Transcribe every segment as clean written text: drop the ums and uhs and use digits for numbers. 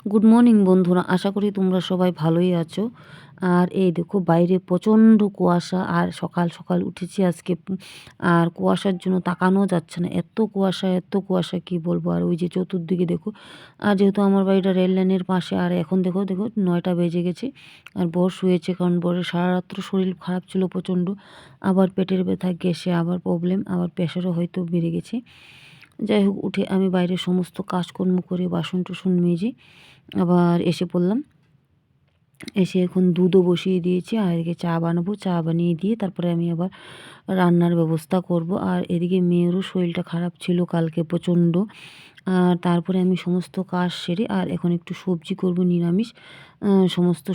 Good morning বন্ধুরা, আশা করি তোমরা সবাই ভালোই আছো। আর এই দেখো বাইরে প্রচণ্ড কুয়াশা, আর সকাল সকাল উঠেছি আজকে। আর কুয়াশার জন্য তাকানো যাচ্ছে না, এত কুয়াশা এত কুয়াশা কি বলবো। আর ওই যে চতুর্দিকে দেখো, আর যেহেতু আমার বাড়িটা রেল লাইনের পাশে, আর এখন দেখো দেখো 9টা বেজে গেছে। আর বর শুয়েছে, কারণ বরের সারা রাত্র শরীর খারাপ ছিল প্রচণ্ড। আবার পেটের ব্যথা, গ্যাসে আবার প্রবলেম, আবার প্রেশারও হয়তো বেড়ে গেছে। যাই হোক, উঠে আমি বাইরের সমস্ত কাজকর্ম করে বাসন টুসন মেজে আবার এসে পড়লাম। এসে এখন দুধও বসিয়ে দিয়েছি, আর এদিকে চা বানাবো। চা বানিয়ে দিয়ে তারপরে আমি আবার রান্নার ব্যবস্থা করব। আর এদিকে মেয়েরও শরীরটা খারাপ ছিল কালকে প্রচণ্ড। আর তারপরে আমি সমস্ত কাজ সেরে আর এখন একটু সবজি করব নিরামিষ। সমস্ত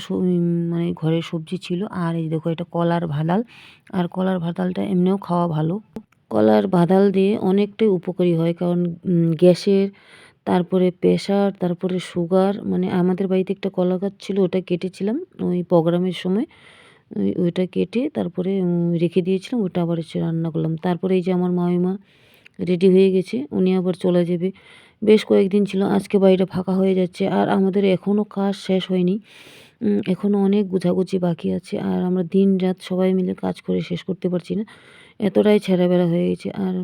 মানে ঘরের সবজি ছিল। আর এই দেখো, এটা কলার ভাদাল। আর কলার ভাদালটা এমনিও খাওয়া ভালো। কলার ভাদাল দিয়ে অনেকটাই উপকারী হয়, কারণ গ্যাসের, তারপরে প্রেশার, তারপরে সুগার, মানে আমাদের বাড়িতে একটা কলা গাছ ছিল, ওটা কেটেছিলাম ওই প্রোগ্রামের সময়। ওইটা কেটে তারপরে রেখে দিয়েছিলাম, ওটা আবার এসে রান্না করলাম। তারপরে এই যে আমার মামিমা রেডি হয়ে গেছে, উনি আবার চলে যাবে। বেশ কয়েকদিন ছিল, আজকে বাড়িটা ফাঁকা হয়ে যাচ্ছে। আর আমাদের এখনও কাজ শেষ হয়নি, এখনও অনেক গোছাগুছি বাকি আছে। আর আমরা দিন রাত সবাই মিলে কাজ করে শেষ করতে পারছি না, এতটাই ছেঁড়াবেড়া হয়ে গেছে। আর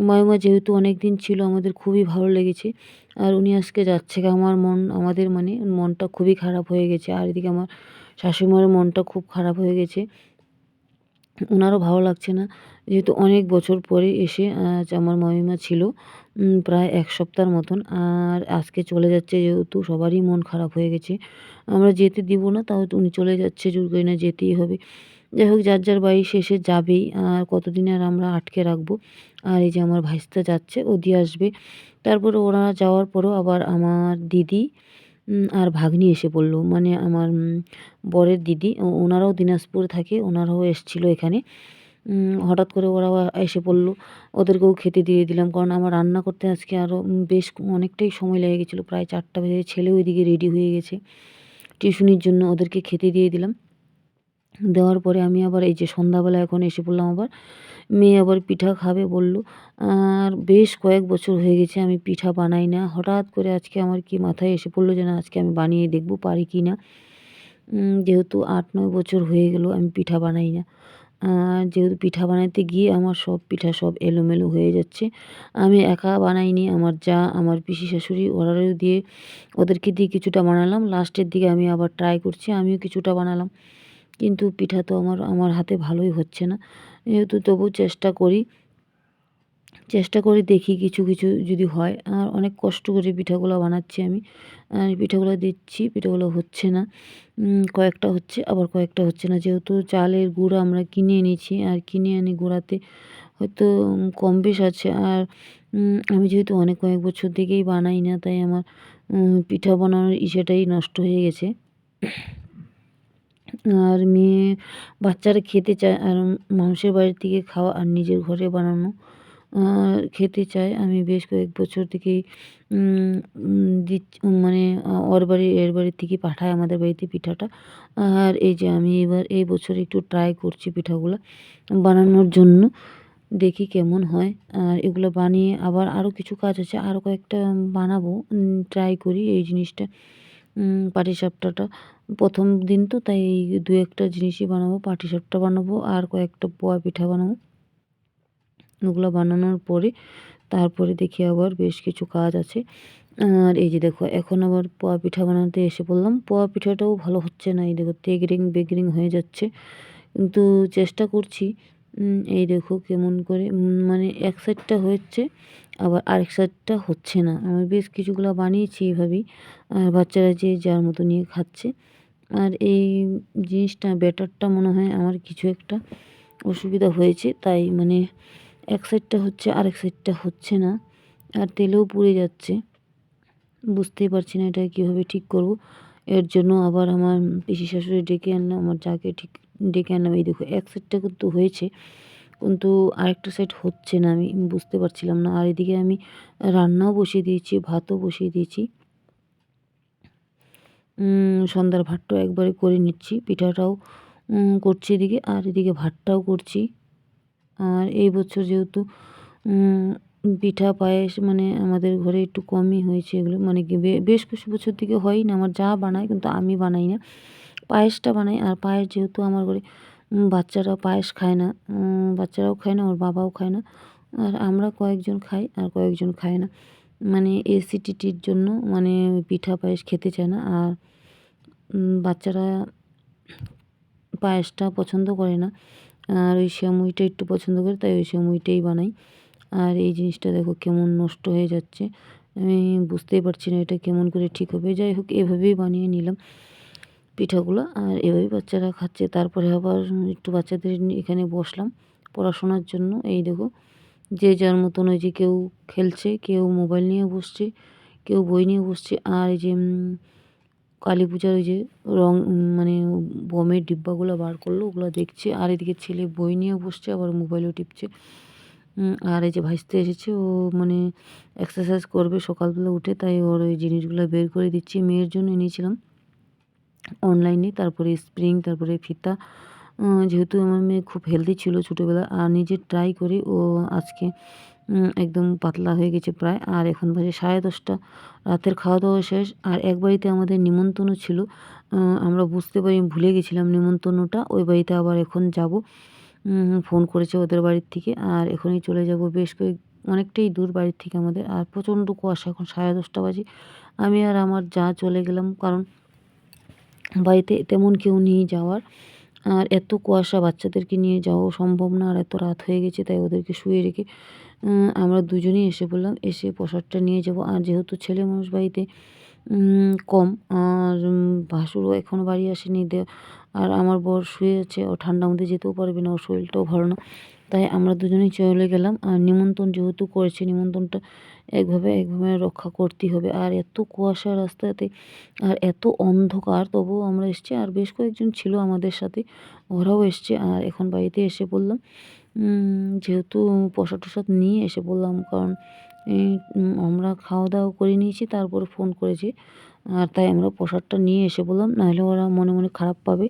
মামিমা যেহেতু অনেক দিন ছিল, আমাদের খুবই ভালো লেগেছে। আর উনি আজকে যাচ্ছে, আমাদের মানে মনটা খুবই খারাপ হয়ে গেছে। আর এদিকে আমার শাশুড়িমার মনটা খুব খারাপ হয়ে গেছে, ওনারও ভালো লাগছে না। যেহেতু অনেক বছর পরে এসে আজ আমার মামিমা ছিল প্রায় 1 সপ্তাহের মতন। আর আজকে চলে যাচ্ছে, যেহেতু সবারই মন খারাপ হয়ে গেছে। আমরা যেতে দিব না, তাও উনি চলে যাচ্ছে, জোর করে না যেতেই হবে। যাই হোক, যার যার বাড়ি শেষে যাবেই, আর কতদিন আর আমরা আটকে রাখবো। আর এই যে আমার ভাইস্তা যাচ্ছে, ও দিয়ে আসবে। তারপরে ওরা যাওয়ার পরেও আবার আমার দিদি আর ভাগ্নি এসে পড়ল, মানে আমার বরের দিদি, ওনারাও দিনাজপুরে থাকে, ওনারাও এসেছিল এখানে। হঠাৎ করে ওরাও এসে পড়ল, ওদেরকেও খেতে দিয়ে দিলাম। কারণ আমার রান্না করতে আজকে আরও বেশ অনেকটাই সময় লেগে গেছিলো, প্রায় 4টা বেজে। ছেলেও ওইদিকে রেডি হয়ে গেছে টিউশনির জন্য, ওদেরকে খেতে দিয়ে দিলাম। দেওয়ার পরে আমি আবার এই যে সন্ধ্যাবেলা এখন এসে পড়লাম আবার। মেয়ে আবার পিঠা খাবে বলল। আর বেশ কয়েক বছর হয়ে গেছে আমি পিঠা বানাই না। হঠাৎ করে আজকে আমার কি মাথায় এসে পড়লো যে না, আজকে আমি বানিয়ে দেখব পারি কি না। যেহেতু 8-9 বছর হয়ে গেল আমি পিঠা বানাই না। যেহেতু পিঠা বানাইতে গিয়ে আমার সব পিঠা সব এলোমেলো হয়ে যাচ্ছে। আমি একা বানাইনি, আমার যা, আমার পিসি শাশুড়ি, ওরাও দিয়ে, ওদেরকে দিয়ে কিছুটা বানালাম। লাস্টের দিকে আমি আবার ট্রাই করছি, আমিও কিছুটা বানালাম। কিন্তু পিঠা তো আমার হাতে ভালোই হচ্ছে না। যেহেতু তবু চেষ্টা করে দেখি কিছু কিছু যদি হয়। আর অনেক কষ্ট করে পিঠাগুলো বানাচ্ছি আমি। আর পিঠাগুলো দিচ্ছি, পিঠাগুলো হচ্ছে না। কয়েকটা হচ্ছে, আবার কয়েকটা হচ্ছে না। যেহেতু চালের গুঁড়া আমরা কিনে এনেছি, আর কিনে আনি গুঁড়াতে হয়তো কম বেশ আছে। আর আমি যেহেতু কয়েক বছর থেকেই বানাই না, তাই আমার পিঠা বানানোর ইচ্ছেটাই নষ্ট হয়ে গেছে। আর বাচ্চারা খেতে চায়, আর মানুষের বাড়ি থেকে খাওয়া আর নিজের ঘরে বানানো খেতে চায়। আমি বেশ কয়েক বছর থেকেই মানে ওর বাড়ি এর বাড়ির থেকে পাঠায় আমাদের বাড়িতে পিঠাটা। আর এই যে আমি এবার এই বছর একটু ট্রাই করছি পিঠাগুলা বানানোর জন্য, দেখি কেমন হয়। আর এগুলো বানিয়ে আবার আরও কিছু কাজ আছে, আরও কয়েকটা বানাবো, ট্রাই করি এই জিনিসটা। পাটিসাপটাটা ১ম দিন তো, তাই এই 2-একটা জিনিসই বানাবো। পাটিসাপটা বানাবো আর কয়েকটা পোয়া পিঠা বানাবো। ওগুলো বানানোর পরে তারপরে দেখি আবার বেশ কিছু কাজ আছে। আর এই যে দেখো, এখন আবার পোয়া পিঠা বানাতে এসে পড়লাম। পোয়া পিঠাটাও ভালো হচ্ছে না, এই দেখো তেগরিং বেগরিং হয়ে যাচ্ছে। কিন্তু চেষ্টা করছি। এই দেখো কেমন করে, মানে এক সাইডটা হচ্ছে, আবার আরেক সাইডটা হচ্ছে না। আমি বেশ কিছুগুলো বানিয়েছি এভাবেই, আর বাচ্চারা যে যার মতো নিয়ে খাচ্ছে। আর এই জিনিসটা, ব্যাটারটা মনে হয় আমার কিছু একটা অসুবিধা হয়েছে, তাই মানে এক সাইডটা হচ্ছে, আরেক সাইডটা হচ্ছে না। আর তেলেও পুড়ে যাচ্ছে, বুঝতেই পারছি না এটা কীভাবে ঠিক করব। এর জন্য আবার আমার পিসি শাশুড়ি ডেকে আনলাম, আমার যাকে ডেকে আনলাম। এই দেখো, এক সাইডটা কিন্তু হয়েছে, কিন্তু আরেকটা সাইড হচ্ছে না, আমি বুঝতে পারছিলাম না। আর এদিকে আমি রান্নাও বসিয়ে দিয়েছি, ভাতও বসিয়ে দিয়েছি। সন্ধ্যার ভাতটাও একবারে করে নিচ্ছি, পিঠাটাও করছি এদিকে, আর এদিকে ভাতটাও করছি। আর এই বছর যেহেতু পিঠা পায়েস মানে আমাদের ঘরে একটু কমই হয়েছে এগুলো, মানে কি বেশ কিছু বছর থেকে হয়ই না। আমার যা বানায় কিন্তু আমি বানাই না, পায়েসটা বানাই। আর পায়েস যেহেতু আমার ঘরে বাচ্চারা পায়েস খায় না, বাচ্চারাও খায় না, ওর বাবাও খায় না, আর আমরা কয়েকজন খাই আর কয়েকজন খায় না, মানে অ্যাসিডিটির জন্য মানে পিঠা পায়েস খেতে চায় না। আর বাচ্চারা পায়েসটা পছন্দ করে না, আর ওই সেমুইটা একটু পছন্দ করে, তাই ওই সেমুইটাই বানাই। আর এই জিনিসটা দেখো কেমন নষ্ট হয়ে যাচ্ছে, আমি বুঝতেই পারছি না এটা কেমন করে ঠিক হবে। যাই হোক, এভাবেই বানিয়ে নিলাম পিঠাগুলো, আর এভাবেই বাচ্চারা খাচ্ছে। তারপরে আবার একটু বাচ্চাদের এখানে বসলাম পড়াশোনার জন্য। এই দেখো যে যার মতন, ওই যে কেউ খেলছে, কেউ মোবাইল নিয়ে বসছে, কেউ বই নিয়ে বসছে। আর এই যে কালী পূজার ওই যে রং মানে বোমের ডিব্বাগুলো বার করলো, ওগুলো দেখছে। আর এদিকে ছেলে বই নিয়ে বসছে, আবার মোবাইলও টিপছে। আর এই যে ভাইস্তে এসেছে, ও মানে এক্সারসাইজ করবে সকালবেলা উঠে, তাই ওর ওই জিনিসগুলো বের করে দিচ্ছি। মেয়ের জন্য এনেছিলাম অনলাইনে, তারপরে স্প্রিং, তারপরে ফিতা। যেহেতু আমার মেয়ে খুব হেলদি ছিল ছোটোবেলায়, আর নিজে ট্রাই করে ও আজকে একদম পাতলা হয়ে গেছে প্রায়। আর এখন বাজে 10:30, রাতের খাওয়া দাওয়া শেষ। আর এক বাড়িতে আমাদের নিমন্ত্রণ ছিল, আমরা বুঝতে পারি ভুলে গেছিলাম নিমন্ত্রণটা। ওই বাড়িতে আবার এখন যাব, ফোন করেছে ওদের বাড়ির থেকে, আর এখনই চলে যাব। বেশ অনেকটাই দূর বাড়ির থেকে আমাদের। আর প্রচণ্ড কুয়াশা, এখন 10:30 বাজে। আমি আর আমার যা চলে গেলাম, কারণ বাড়িতে তেমন কেউ নেই যাওয়ার। আর এত কুয়াশা, বাচ্চাদেরকে নিয়ে যাওয়া সম্ভব না, আর এত রাত হয়ে গেছে, তাই ওদেরকে শুয়ে রেখে আমরা দুজনেই এসে পড়লাম। এসে প্রসাদটা নিয়ে যাব। আর যেহেতু ছেলে মানুষ বাড়িতে কম, আর ভাসুরও এখনও বাড়ি আসেনি, আর আমার বর শুয়ে আছে, ও ঠান্ডার মধ্যে যেতেও পারবে না, ওর শরীরটাও ভালো না, তাই আমরা দুজনেই চলে গেলাম। আর নিমন্ত্রণ যেহেতু করেছে, নিমন্ত্রণটা একভাবে রক্ষা করতেই হবে। আর এত কুয়াশা রাস্তাতে, আর এত অন্ধকার, তবুও আমরা এসছি। আর বেশ কয়েকজন ছিল আমাদের সাথে, ওরাও এসছে। আর এখন বাড়িতে এসে পড়লাম, যেহেতু প্রসাদ টসাদ নিয়ে এসে পড়লাম, কারণ আমরা খাওয়া দাওয়া করে নিয়েছি, তারপরে ফোন করেছি, আর তাই আমরা প্রসাদটা নিয়ে এসে বললাম, নাহলে ওরা মনে মনে খারাপ পাবে।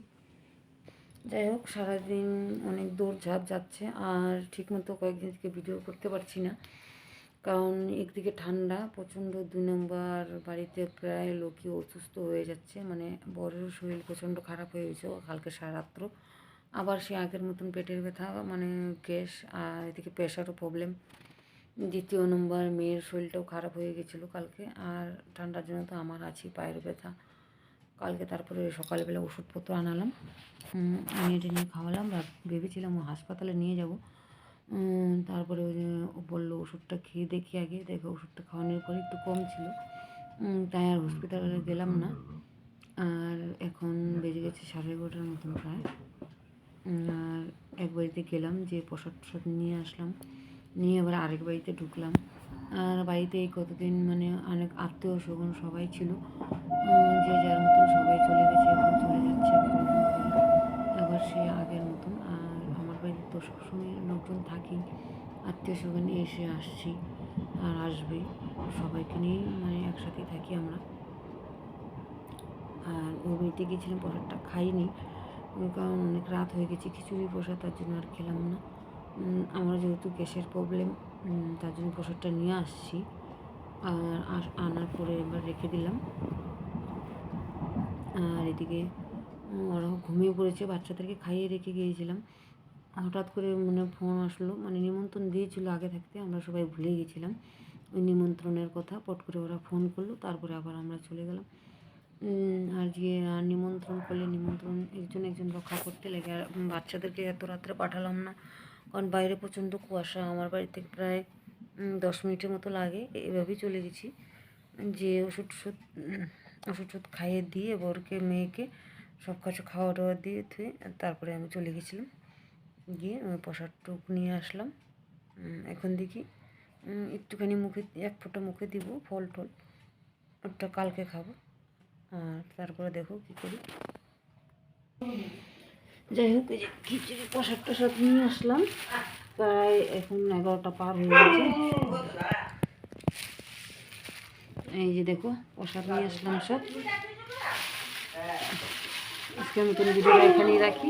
যাই হোক, সারাদিন অনেক দৌড়ঝাঁপ যাচ্ছে, আর ঠিকমতো কয়েকদিন থেকে ভিডিও করতে পারছি না, কারণ একদিকে ঠান্ডা প্রচণ্ড, 2 নম্বর বাড়িতে প্রায় লোকই অসুস্থ হয়ে যাচ্ছে, মানে বড়েরও শরীর প্রচণ্ড খারাপ হয়ে গেছে কালকে সারা রাত্র। আবার সে আগের মতন পেটের ব্যথা, মানে গ্যাস, আর এদিকে প্রেশারও প্রবলেম। 2 নম্বর মেয়ের শরীরটাও খারাপ হয়ে গেছিলো কালকে, আর ঠান্ডার জন্য তো আমার আছেই পায়ের ব্যথা। কালকে তারপরে সকালবেলা ওষুধপত্র আনালাম, এনে টেনে খাওয়ালাম। ভেবেছিলাম ও হাসপাতালে নিয়ে যাব, তারপরে ওই যে ও বললো ওষুধটা খেয়ে দেখি আগে, দেখো ওষুধটা খাওয়ানোর পরে একটু কম ছিল, তাই আর হসপিটালে গেলাম না। আর এখন বেজে গেছে 11:30 মতন প্রায়। আর এক বাড়িতে গেলাম, যে প্রসাদ টসাদ নিয়ে আসলাম, নিয়ে আবার আরেক বাড়িতে ঢুকলাম। আর বাড়িতে এই কতদিন মানে অনেক আত্মীয় স্বজন সবাই ছিল, যে যার মতন সবাই চলে গেছে, এখন চলে যাচ্ছে কয়েকদিন পরে আবার সে আগের মতন। আর আমার বাড়িতে তো সবসময় লোকজন থাকেই, আত্মীয় স্বজন এসে আসছি আর আসবে, সবাইকে নিয়েই মানে একসাথেই থাকি আমরা। আর ওই বাড়িতে গিয়েছিলাম, প্রসাদটা খাইনি, কারণ অনেক রাত হয়ে গেছে, খিচুড়ি প্রসাদ, তার জন্য আর খেলাম না। আমার যেহেতু গ্যাসের প্রবলেম, তার জন্য প্রসাদটা নিয়ে আসছি। আর আনার পরে এবার রেখে দিলাম। আর এদিকে ওরাও ঘুমিয়ে পড়েছে, বাচ্চাদেরকে খাইয়ে রেখে গিয়েছিলাম। হঠাৎ করে মানে ফোন আসলো, মানে নিমন্ত্রণ দিয়েছিল আগে থাকতে, আমরা সবাই ভুলে গেছিলাম ওই নিমন্ত্রণের কথা। পট করে ওরা ফোন করলো, তারপরে আবার আমরা চলে গেলাম। আর যে নিমন্ত্রণ করলে নিমন্ত্রণ একজন একজন রক্ষা করতে লাগে। আর বাচ্চাদেরকে এত রাত্রে পাঠালাম না, কারণ বাইরে প্রচণ্ড কুয়াশা। আমার বাড়ি থেকে প্রায় 10 মিনিটের মতো লাগে, এভাবেই চলে গেছি। যে ওষুধ খাইয়ে দিয়ে বরকে মেয়েকে সব কিছু খাওয়া দাওয়া দিয়ে থুয়ে তারপরে আমি চলে গেছিলাম, গিয়ে প্রসাদটুক নিয়ে আসলাম। এখন দেখি একটুখানি মুখে, 1 ফোঁটা মুখে দিব, ফল টল ওটা কালকে খাবো। আর তারপরে দেখো কী করি। যাই হোক, এই যে খিচুড়ি প্রসাদ টসাদ নিয়ে আসলাম, প্রায় এখন 11টা পার হয়ে গেছে। এই যে দেখো প্রসাদ নিয়ে আসলাম সব। আজকের মতন ভিডিওটা এখানেই রাখি।